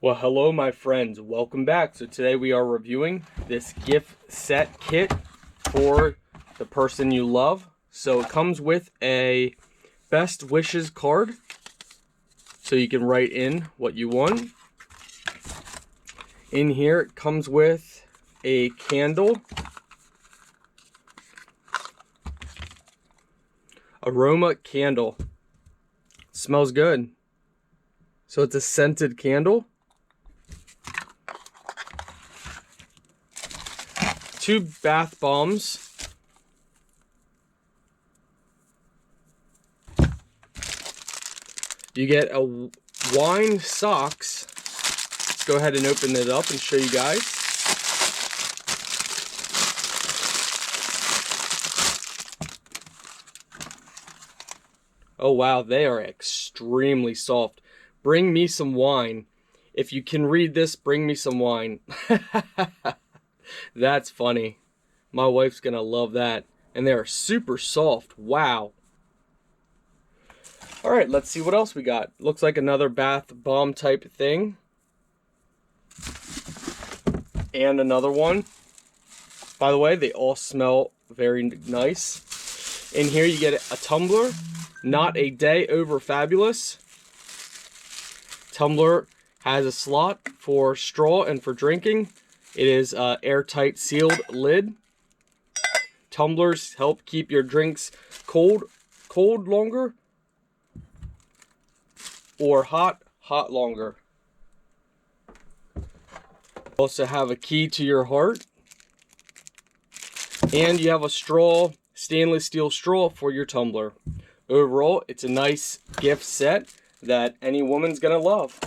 Well, hello my friends, welcome back. So today we are reviewing this gift set kit for the person you love. So it comes with a best wishes card, so you can write in what you want. In here it comes with a candle, aroma candle. Smells good. So it's a scented candle. 2 bath bombs. You get a wine socks. Let's go ahead and open it up and show you guys. Oh wow, they are extremely soft. Bring me some wine. If you can read this, bring me some wine. That's funny. My wife's gonna love that. And they are super soft. Wow. Alright, let's see what else we got. Looks like another bath bomb type thing. And another one. By the way, they all smell very nice. In here you get a tumbler. Not a day over fabulous. Tumbler has a slot for straw and for drinking. It is airtight sealed lid. Tumblers help keep your drinks cold longer, or hot longer. Also have a key to your heart, and you have a straw, stainless steel straw for your tumbler. Overall, it's a nice gift set that any woman's gonna love.